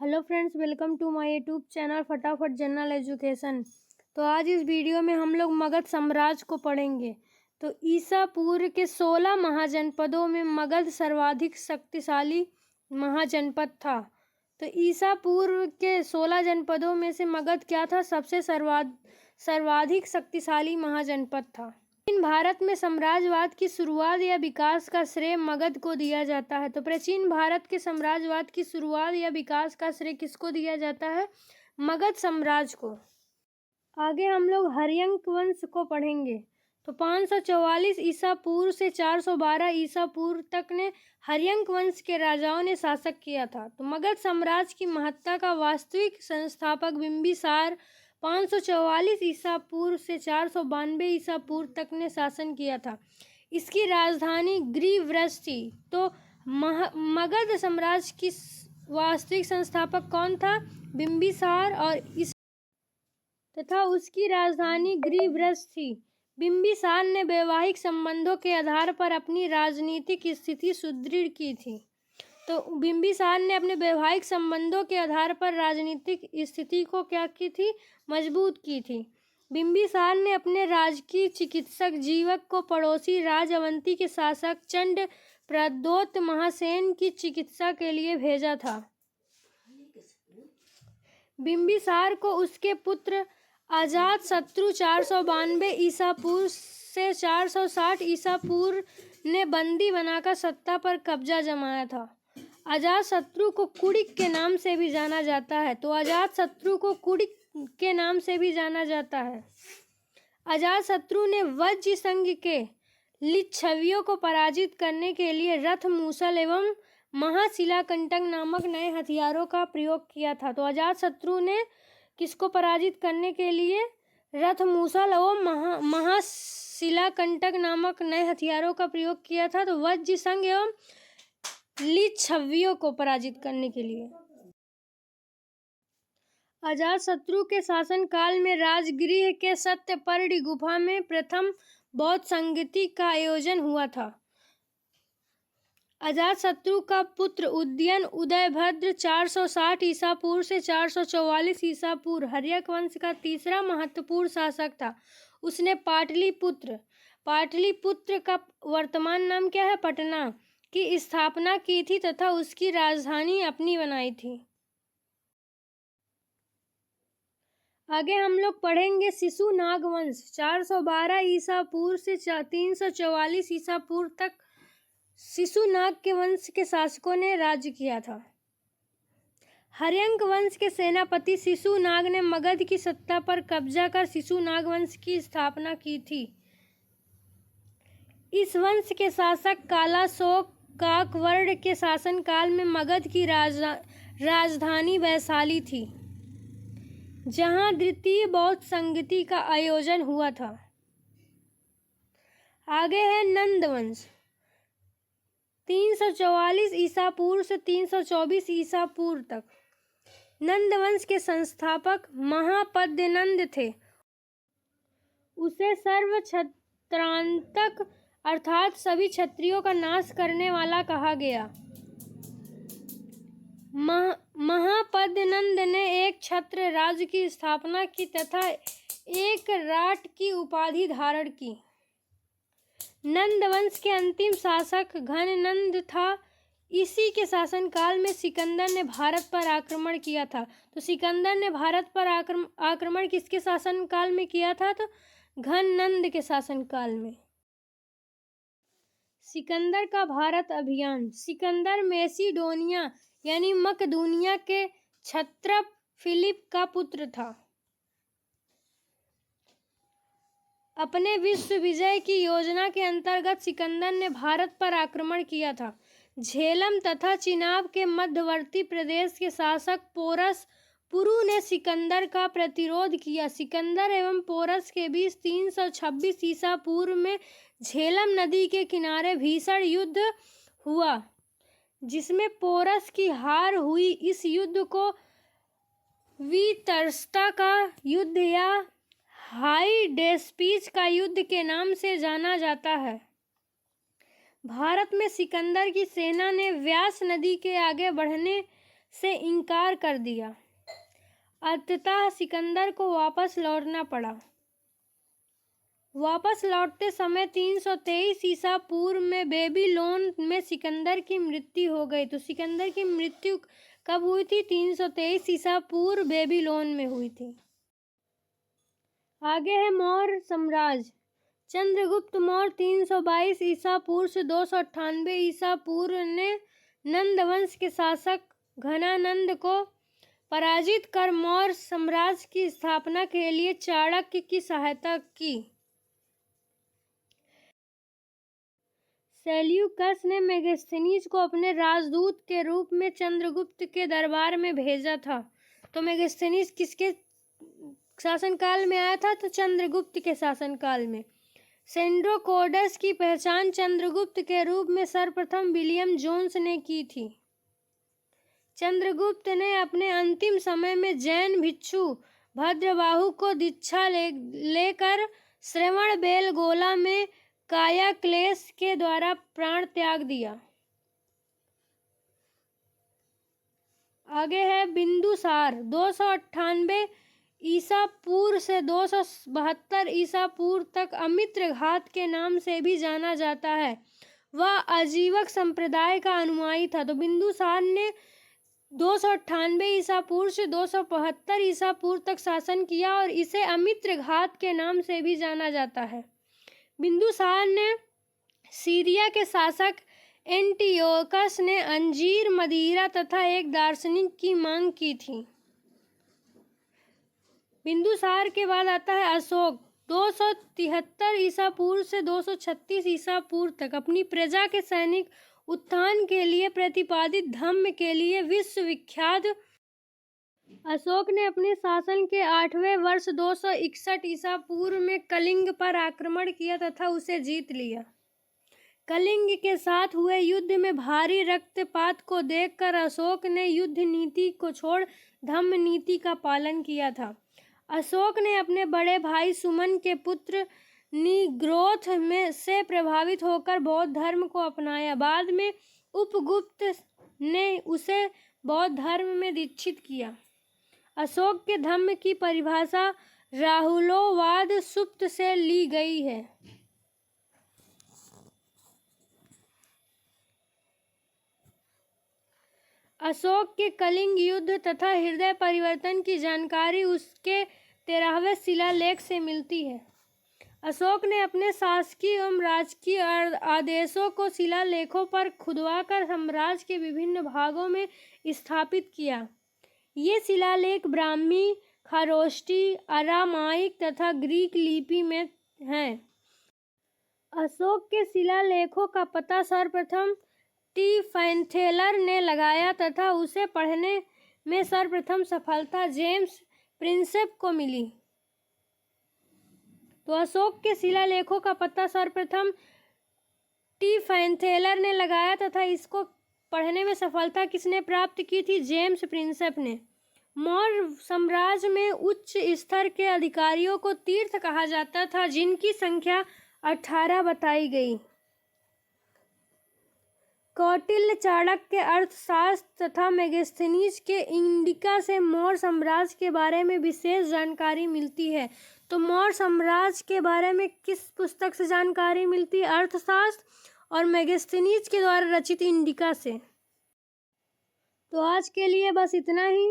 Hello friends, welcome to my YouTube channel फटाफट general education. तो आज इस वीडियो में हम लोग मगध साम्राज्य को पढ़ेंगे। तो ईसा पूर्व के 16 महाजनपदों में मगध सर्वाधिक शक्तिशाली महाजनपद था। तो ईसा पूर्व के 16 जनपदों में से मगध क्या था? सबसे सर्वाधिक शक्तिशाली महाजनपद था। प्राचीन भारत में साम्राज्यवाद की शुरुआत या विकास का श्रेय मगध को दिया जाता है। तो प्राचीन भारत के साम्राज्यवाद की शुरुआत या विकास का श्रेय किसको दिया जाता है? मगध साम्राज्य को। आगे हम लोग हर्यंक वंश को पढ़ेंगे। तो 544 ईसा पूर्व से 412 ईसा पूर्व तक ने हर्यंक वंश के राजाओं ने शासक किया था। तो मगध साम्राज्य की महत्ता का वास्तविक संस्थापक बिंबिसार 544 ईसा पूर्व से 492 ईसा पूर्व तक ने शासन किया था। इसकी राजधानी गृहवृष थी। तो मगध साम्राज्य की वास्तविक संस्थापक कौन था? बिंबिसार, और इस तथा उसकी राजधानी गृहवृष थी। बिंबिसार ने वैवाहिक संबंधों के आधार पर अपनी राजनीतिक स्थिति सुदृढ़ की थी। तो बिंबिसार ने अपने वैवाहिक संबंधों के आधार पर राजनीतिक स्थिति को क्या की थी? मजबूत की थी। बिंबिसार ने अपने राजकीय चिकित्सक जीवक को पड़ोसी राज अवंती के शासक चंड प्रद्योत महासेन की चिकित्सा के लिए भेजा था। बिंबिसार को उसके पुत्र अजातशत्रु 492 ईसा पूर्व से 460 ईसा पूर्व ने बंदी बनाकर सत्ता पर कब्जा जमाया था। अजातशत्रु को कुड़िक के नाम से भी जाना जाता है। तो अजातशत्रु को कुड़िक के नाम से भी जाना जाता है। अजातशत्रु ने वज्र संघ के लिच्छवियों को पराजित करने के लिए रथ मूसल एवं महाशिलाकंटक नामक नए हथियारों का प्रयोग किया था। तो अजातशत्रु ने किसको पराजित करने के लिए रथ मूसल एवं महाशिलाकंटक नामक नए हथियारों का प्रयोग किया था? तो वज्र संघ एवं लिच्छवियों को पराजित करने के लिए। अजातशत्रु के शासन काल में राजगृह के सत्यपर्णी गुफा में प्रथम बौद्ध संगति का आयोजन हुआ था। अजातशत्रु का पुत्र उदयन उदयभद्र 460 ईसा पूर्व से 444 ईसा पूर्व हर्यक वंश का तीसरा महत्वपूर्ण शासक था। उसने पाटलिपुत्र का वर्तमान नाम क्या है? पटना की स्थापना की थी तथा उसकी राजधानी अपनी बनाई थी। आगे हम लोग पढ़ेंगे शिशुनाग वंश। 412 ईसा पूर्व से 344 ईसा पूर्व तक शिशुनाग के वंश के शासकों ने राज्य किया था। हर्यंक वंश के सेनापति शिशुनाग ने मगध की सत्ता पर कब्जा कर शिशुनाग वंश की स्थापना की थी। इस वंश के शासक कालाशोक काकवर्ण के शासनकाल में मगध की राजधानी वैशाली थी, जहां द्वितीय बौद्ध संगति का आयोजन हुआ था। आगे है नंद वंश। 344 ईसा पूर्व से 324 ईसा पूर्व तक नंद वंश के संस्थापक महापद्यनंद थे। उसे सर्वक्षत्रांतक अर्थात सभी क्षत्रियों का नाश करने वाला कहा गया। महापद्यनंद ने एक क्षत्र राज्य की स्थापना की तथा एक राट की उपाधि धारण की। नंद वंश के अंतिम शासक घननंद था। इसी के शासनकाल में सिकंदर ने भारत पर आक्रमण किया था। तो सिकंदर ने भारत पर आक्रमण किसके शासनकाल में किया था? तो घननंद के शासनकाल में। सिकंदर का भारत अभियान। सिकंदर मैसिडोनिया यानी मकदूनिया के क्षत्रप फिलिप का पुत्र था। अपने विश्व विजय की योजना के अंतर्गत सिकंदर ने भारत पर आक्रमण किया था। झेलम तथा चिनाब के मध्यवर्ती प्रदेश के शासक पोरस पुरु ने सिकंदर का प्रतिरोध किया। सिकंदर एवं पोरस के बीच 326 ईसा पूर्व में झेलम नदी के किनारे भीषण युद्ध हुआ, जिसमें पोरस की हार हुई। इस युद्ध को वितर्स्ता का युद्ध या हाइडेस्पीच का युद्ध के नाम से जाना जाता है। भारत में सिकंदर की सेना ने व्यास नदी के आगे बढ़ने से इनकार कर दिया। अंततः सिकंदर को वापस लौटना पड़ा। वापस लौटते समय 323 ईसा पूर्व में बेबीलोन में सिकंदर की मृत्यु हो गई। तो सिकंदर की मृत्यु कब हुई थी? 323 ईसा पूर्व बेबीलोन में हुई थी। आगे है मौर्य साम्राज्य। चंद्रगुप्त मौर्य 322 ईसा पूर्व से 298 ईसा पूर्व ने नंद वंश के शासक घनानंद को पराजित कर मौर्य साम्राज्य की स्थापना के लिए चाणक्य की सहायता की। सेल्यूकस ने मेगास्थनीज को अपने राजदूत के रूप में चंद्रगुप्त के दरबार में भेजा था। तो मेगास्थनीज किसके शासनकाल में आया था? तो चंद्रगुप्त के शासनकाल में। सेंड्रोकोडस की पहचान चंद्रगुप्त के रूप में सर्वप्रथम विलियम जोन्स ने की थी। चंद्रगुप्त ने अपने अंतिम समय में जैन भिक्षु भद्रबाहु को दीक्षा लेकर श्रवणबेलगोला में काया क्लेश के द्वारा प्राण त्याग दिया। आगे है बिंदुसार। 298 ईसा पूर्व से 272 ईसा पूर्व तक अमित्र घात के नाम से भी जाना जाता है। वह अजीवक संप्रदाय का अनुयायी था। तो बिंदुसार ने 298 ईसा पूर्व से 272 ईसा पूर्व तक शासन किया और इसे अमित्र घात के नाम से भी जाना जाता है। बिंदुसार ने सीरिया के शासक एंटियोकस ने अंजीर, मदिरा तथा एक दार्शनिक की मांग की थी। बिंदुसार के बाद आता है अशोक। 273 ईसा पूर्व से 236 ईसा पूर्व तक अपनी प्रजा के सैनिक उत्थान के लिए प्रतिपादित धम्म के लिए विश्वविख्यात अशोक ने अपने शासन के 8वें वर्ष 261 ईसा पूर्व में कलिंग पर आक्रमण किया तथा उसे जीत लिया। कलिंग के साथ हुए युद्ध में भारी रक्तपात को देखकर अशोक ने युद्ध नीति को छोड़ धम्म नीति का पालन किया था। अशोक ने अपने बड़े भाई सुमन के पुत्र निग्रोथ में से प्रभावित होकर बौद्ध धर्म को अपनाया। बाद में उपगुप्त ने उसे बौद्ध धर्म में दीक्षित किया। अशोक के धम्म की परिभाषा राहुलोवाद सुप्त से ली गई है। अशोक के कलिंग युद्ध तथा हृदय परिवर्तन की जानकारी उसके 13वें शिलालेख से मिलती है। अशोक ने अपने शासकीय एवं राजकीय आदेशों को शिलालेखों पर खुदवाकर साम्राज्य के विभिन्न भागों में स्थापित किया। ये शिलालेख ब्राह्मी, खरोष्टी, अरामाइक तथा ग्रीक लिपि में हैं। अशोक के शिलालेखों का पता सर्वप्रथम टी फैंथेलर ने लगाया तथा उसे पढ़ने में सर्वप्रथम सफलता जेम्स प्रिंसेप को मिली। तो अशोक के शिलालेखों का पता सर्वप्रथम टी फैंथेलर ने लगाया तथा इसको पढ़ने में सफलता किसने प्राप्त की थी? जेम्स प्रिंसेप ने। मौर्य साम्राज्य में उच्च स्तर के अधिकारियों को तीर्थ कहा जाता था, जिनकी संख्या 18 बताई गई। कौटिल्य, चाणक्य, अर्थशास्त्र तथा मेगास्थनीज के इंडिका से मौर्य साम्राज्य के बारे में विशेष जानकारी मिलती है। तो मौर्य साम्राज्य के बारे में किस पुस्तक से जानकारी मिलती है? अर्थशास्त्र और मेगास्थनीज के द्वारा रचित इंडिका से। तो आज के लिए बस इतना ही।